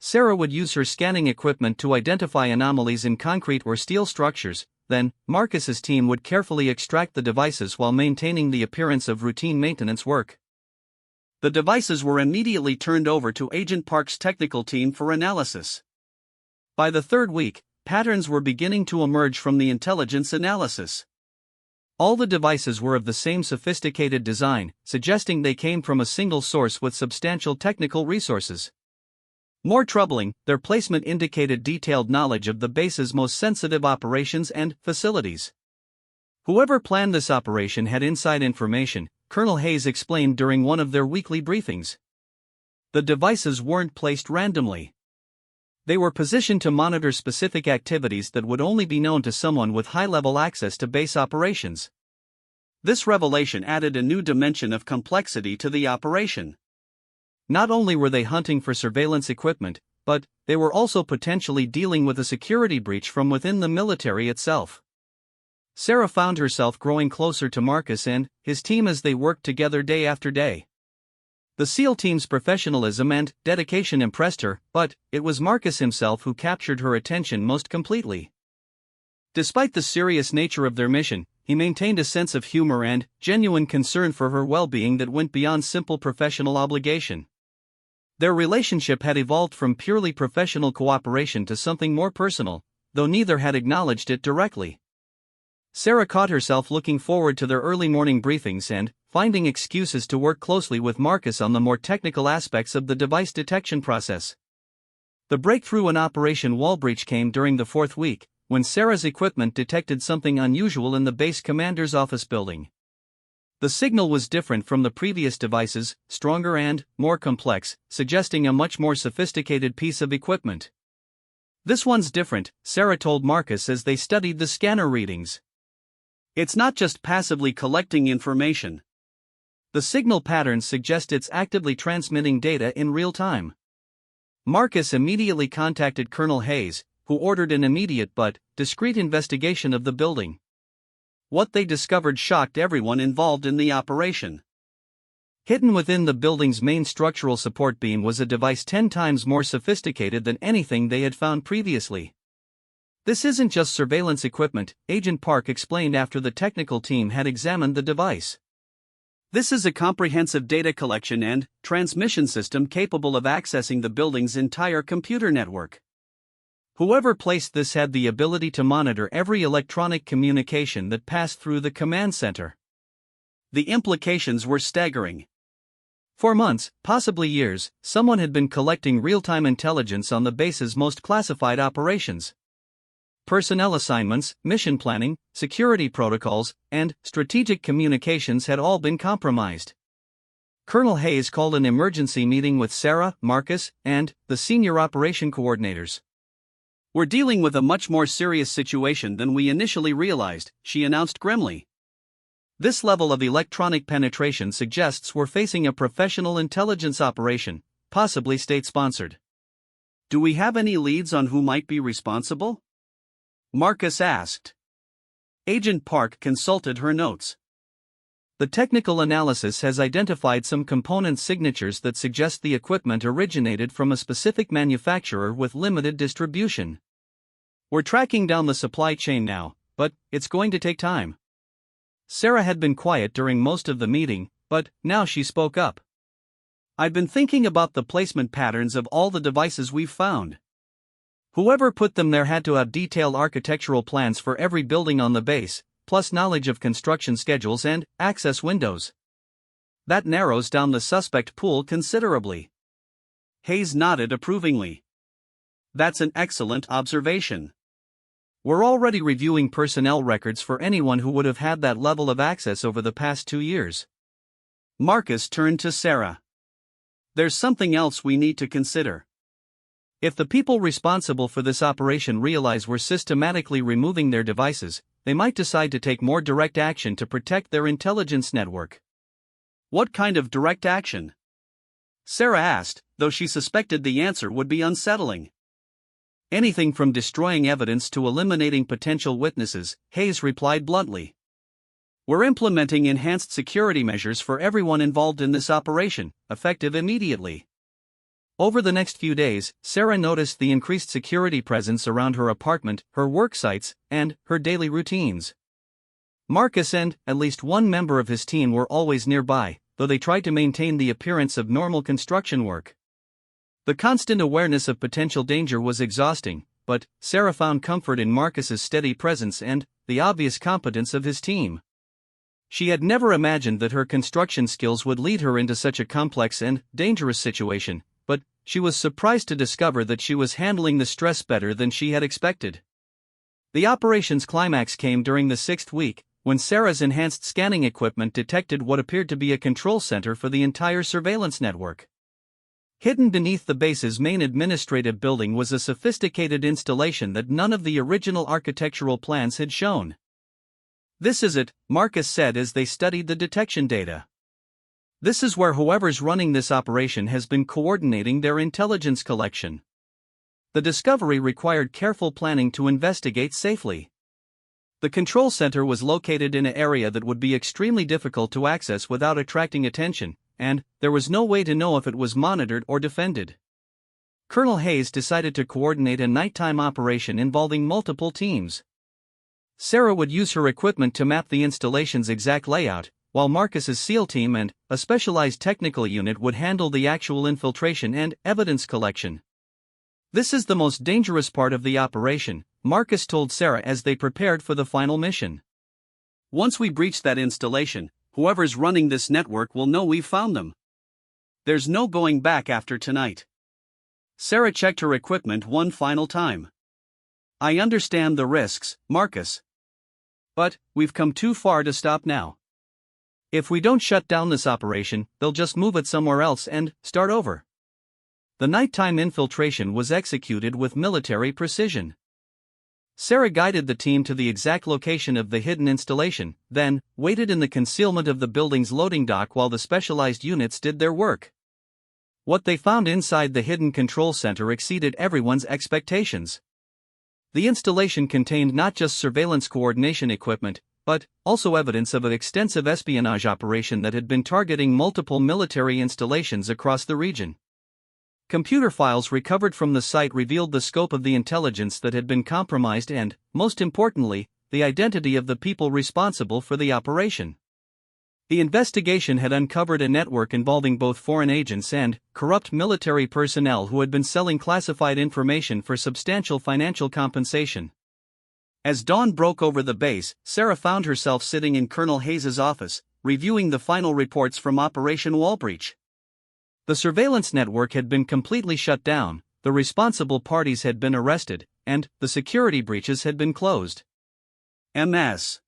Sarah would use her scanning equipment to identify anomalies in concrete or steel structures, then Marcus's team would carefully extract the devices while maintaining the appearance of routine maintenance work. The devices were immediately turned over to Agent Park's technical team for analysis. By the 3rd week, patterns were beginning to emerge from the intelligence analysis. All the devices were of the same sophisticated design, suggesting they came from a single source with substantial technical resources. More troubling, their placement indicated detailed knowledge of the base's most sensitive operations and facilities. Whoever planned this operation had inside information, Colonel Hayes explained during one of their weekly briefings. The devices weren't placed randomly. They were positioned to monitor specific activities that would only be known to someone with high-level access to base operations. This revelation added a new dimension of complexity to the operation. Not only were they hunting for surveillance equipment, but they were also potentially dealing with a security breach from within the military itself. Sarah found herself growing closer to Marcus and his team as they worked together day after day. The SEAL team's professionalism and dedication impressed her, but it was Marcus himself who captured her attention most completely. Despite the serious nature of their mission, he maintained a sense of humor and genuine concern for her well-being that went beyond simple professional obligation. Their relationship had evolved from purely professional cooperation to something more personal, though neither had acknowledged it directly. Sarah caught herself looking forward to their early morning briefings and finding excuses to work closely with Marcus on the more technical aspects of the device detection process. The breakthrough in Operation Wallbreach came during the 4th week, when Sarah's equipment detected something unusual in the base commander's office building. The signal was different from the previous devices, stronger and more complex, suggesting a much more sophisticated piece of equipment. "This one's different," Sarah told Marcus as they studied the scanner readings. "It's not just passively collecting information. The signal patterns suggest it's actively transmitting data in real time." Marcus immediately contacted Colonel Hayes, who ordered an immediate but discreet investigation of the building. What they discovered shocked everyone involved in the operation. Hidden within the building's main structural support beam was a device 10 times more sophisticated than anything they had found previously. This isn't just surveillance equipment, Agent Park explained after the technical team had examined the device. This is a comprehensive data collection and transmission system capable of accessing the building's entire computer network. Whoever placed this had the ability to monitor every electronic communication that passed through the command center. The implications were staggering. For months, possibly years, someone had been collecting real-time intelligence on the base's most classified operations. Personnel assignments, mission planning, security protocols, and strategic communications had all been compromised. Colonel Hayes called an emergency meeting with Sarah, Marcus, and the senior operation coordinators. "We're dealing with a much more serious situation than we initially realized," she announced grimly. "This level of electronic penetration suggests we're facing a professional intelligence operation, possibly state-sponsored." "Do we have any leads on who might be responsible?" Marcus asked. Agent Park consulted her notes. "The technical analysis has identified some component signatures that suggest the equipment originated from a specific manufacturer with limited distribution. We're tracking down the supply chain now, but it's going to take time." Sarah had been quiet during most of the meeting, but now she spoke up. "I've been thinking about the placement patterns of all the devices we've found. Whoever put them there had to have detailed architectural plans for every building on the base, plus knowledge of construction schedules and access windows. That narrows down the suspect pool considerably." Hayes nodded approvingly. "That's an excellent observation. We're already reviewing personnel records for anyone who would have had that level of access over the past 2 years." Marcus turned to Sarah. "There's something else we need to consider. If the people responsible for this operation realize we're systematically removing their devices, they might decide to take more direct action to protect their intelligence network." "What kind of direct action?" Sarah asked, though she suspected the answer would be unsettling. "Anything from destroying evidence to eliminating potential witnesses," Hayes replied bluntly. "We're implementing enhanced security measures for everyone involved in this operation, effective immediately." Over the next few days, Sarah noticed the increased security presence around her apartment, her work sites, and her daily routines. Marcus and at least one member of his team were always nearby, though they tried to maintain the appearance of normal construction work. The constant awareness of potential danger was exhausting, but Sarah found comfort in Marcus's steady presence and the obvious competence of his team. She had never imagined that her construction skills would lead her into such a complex and dangerous situation, but she was surprised to discover that she was handling the stress better than she had expected. The operation's climax came during the 6th week, when Sarah's enhanced scanning equipment detected what appeared to be a control center for the entire surveillance network. Hidden beneath the base's main administrative building was a sophisticated installation that none of the original architectural plans had shown. "This is it," Marcus said as they studied the detection data. "This is where whoever's running this operation has been coordinating their intelligence collection." The discovery required careful planning to investigate safely. The control center was located in an area that would be extremely difficult to access without attracting attention, and there was no way to know if it was monitored or defended. Colonel Hayes decided to coordinate a nighttime operation involving multiple teams. Sarah would use her equipment to map the installation's exact layout, while Marcus's SEAL team and a specialized technical unit would handle the actual infiltration and evidence collection. "This is the most dangerous part of the operation," Marcus told Sarah as they prepared for the final mission. "Once we breach that installation, whoever's running this network will know we've found them. There's no going back after tonight." Sarah checked her equipment one final time. "I understand the risks, Marcus. But we've come too far to stop now. If we don't shut down this operation, they'll just move it somewhere else and start over." The nighttime infiltration was executed with military precision. Sarah guided the team to the exact location of the hidden installation, then waited in the concealment of the building's loading dock while the specialized units did their work. What they found inside the hidden control center exceeded everyone's expectations. The installation contained not just surveillance coordination equipment, but also evidence of an extensive espionage operation that had been targeting multiple military installations across the region. Computer files recovered from the site revealed the scope of the intelligence that had been compromised and, most importantly, the identity of the people responsible for the operation. The investigation had uncovered a network involving both foreign agents and corrupt military personnel who had been selling classified information for substantial financial compensation. As dawn broke over the base, Sarah found herself sitting in Colonel Hayes's office, reviewing the final reports from Operation Wallbreach. The surveillance network had been completely shut down, the responsible parties had been arrested, and the security breaches had been closed. Ms.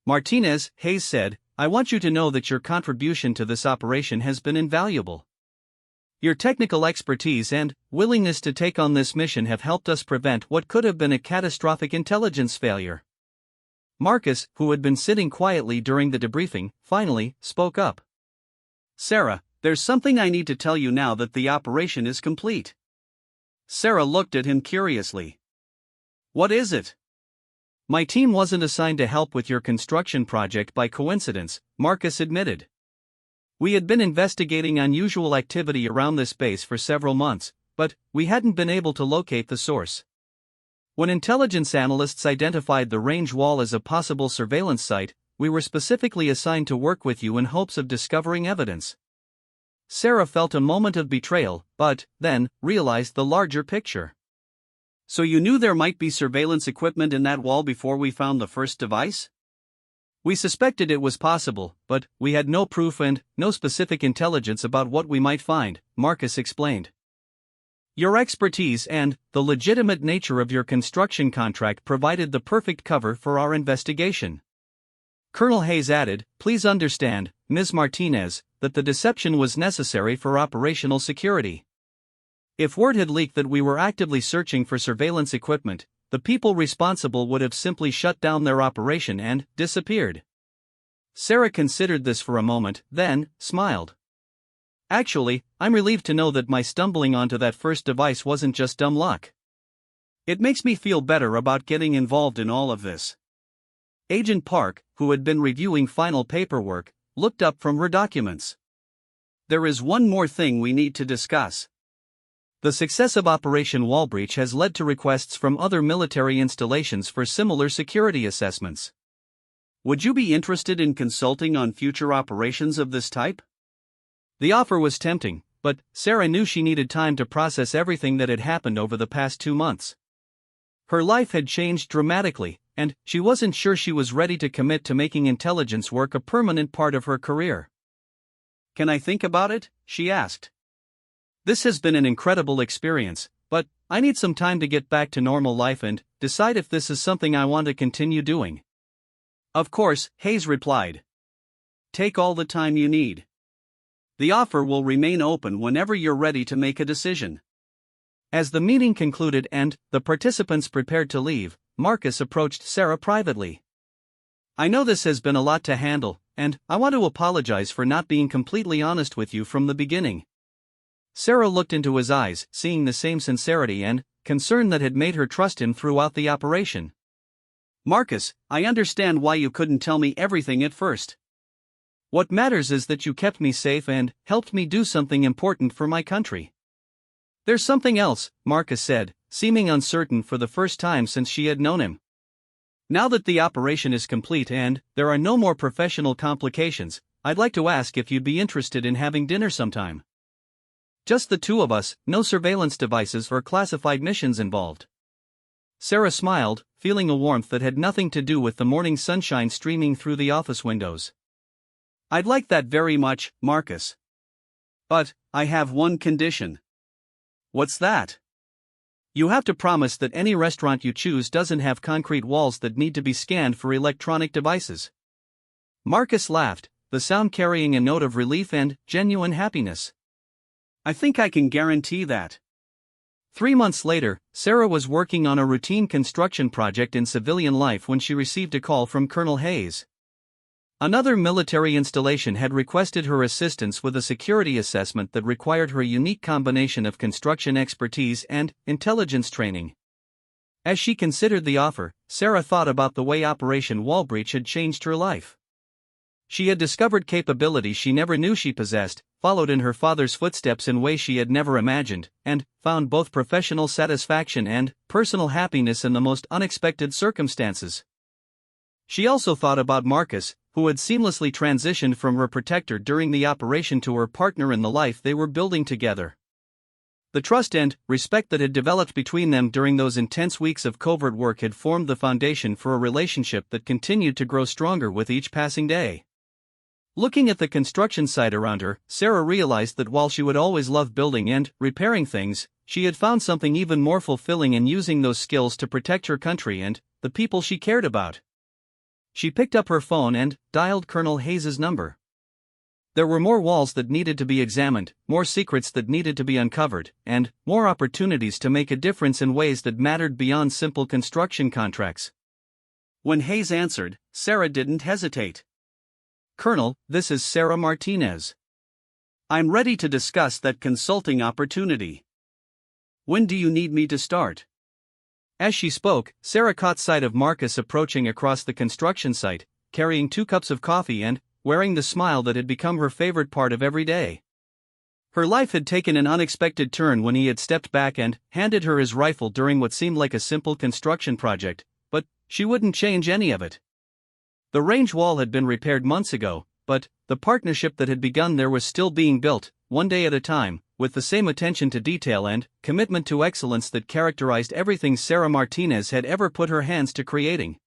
Martinez, Hayes said, I want you to know that your contribution to this operation has been invaluable. Your technical expertise and willingness to take on this mission have helped us prevent what could have been a catastrophic intelligence failure. Marcus, who had been sitting quietly during the debriefing, finally spoke up. Sarah, there's something I need to tell you now that the operation is complete. Sarah looked at him curiously. What is it? My team wasn't assigned to help with your construction project by coincidence, Marcus admitted. We had been investigating unusual activity around this base for several months, but we hadn't been able to locate the source. When intelligence analysts identified the range wall as a possible surveillance site, we were specifically assigned to work with you in hopes of discovering evidence. Sarah felt a moment of betrayal, but then realized the larger picture. So you knew there might be surveillance equipment in that wall before we found the first device? We suspected it was possible, but we had no proof and no specific intelligence about what we might find, Marcus explained. Your expertise and the legitimate nature of your construction contract provided the perfect cover for our investigation. Colonel Hayes added, please understand, Ms. Martinez, that the deception was necessary for operational security. If word had leaked that we were actively searching for surveillance equipment, the people responsible would have simply shut down their operation and disappeared. Sarah considered this for a moment, then smiled. Actually, I'm relieved to know that my stumbling onto that first device wasn't just dumb luck. It makes me feel better about getting involved in all of this. Agent Park, who had been reviewing final paperwork, looked up from her documents. There is one more thing we need to discuss. The success of Operation Wallbreach has led to requests from other military installations for similar security assessments. Would you be interested in consulting on future operations of this type? The offer was tempting, but Sarah knew she needed time to process everything that had happened over the past 2 months. Her life had changed dramatically, and she wasn't sure she was ready to commit to making intelligence work a permanent part of her career. Can I think about it? She asked. This has been an incredible experience, but I need some time to get back to normal life and decide if this is something I want to continue doing. Of course, Hayes replied. Take all the time you need. The offer will remain open whenever you're ready to make a decision. As the meeting concluded and the participants prepared to leave, Marcus approached Sarah privately. I know this has been a lot to handle, and I want to apologize for not being completely honest with you from the beginning. Sarah looked into his eyes, seeing the same sincerity and concern that had made her trust him throughout the operation. Marcus, I understand why you couldn't tell me everything at first. What matters is that you kept me safe and helped me do something important for my country. There's something else, Marcus said, seeming uncertain for the first time since she had known him. Now that the operation is complete and there are no more professional complications, I'd like to ask if you'd be interested in having dinner sometime. Just the two of us, no surveillance devices or classified missions involved. Sarah smiled, feeling a warmth that had nothing to do with the morning sunshine streaming through the office windows. I'd like that very much, Marcus. But I have one condition. What's that? You have to promise that any restaurant you choose doesn't have concrete walls that need to be scanned for electronic devices. Marcus laughed, the sound carrying a note of relief and genuine happiness. I think I can guarantee that. 3 months later, Sarah was working on a routine construction project in civilian life when she received a call from Colonel Hayes. Another military installation had requested her assistance with a security assessment that required her unique combination of construction expertise and intelligence training. As she considered the offer, Sarah thought about the way Operation Wallbreach had changed her life. She had discovered capabilities she never knew she possessed, followed in her father's footsteps in ways she had never imagined, and found both professional satisfaction and personal happiness in the most unexpected circumstances. She also thought about Marcus, who had seamlessly transitioned from her protector during the operation to her partner in the life they were building together. The trust and respect that had developed between them during those intense weeks of covert work had formed the foundation for a relationship that continued to grow stronger with each passing day. Looking at the construction site around her, Sarah realized that while she would always love building and repairing things, she had found something even more fulfilling in using those skills to protect her country and the people she cared about. She picked up her phone and dialed Colonel Hayes's number. There were more walls that needed to be examined, more secrets that needed to be uncovered, and more opportunities to make a difference in ways that mattered beyond simple construction contracts. When Hayes answered, Sarah didn't hesitate. "Colonel, this is Sarah Martinez. I'm ready to discuss that consulting opportunity. When do you need me to start?" As she spoke, Sarah caught sight of Marcus approaching across the construction site, carrying 2 cups of coffee and wearing the smile that had become her favorite part of every day. Her life had taken an unexpected turn when he had stepped back and handed her his rifle during what seemed like a simple construction project, but she wouldn't change any of it. The range wall had been repaired months ago, but the partnership that had begun there was still being built, one day at a time, with the same attention to detail and commitment to excellence that characterized everything Sarah Martinez had ever put her hands to creating.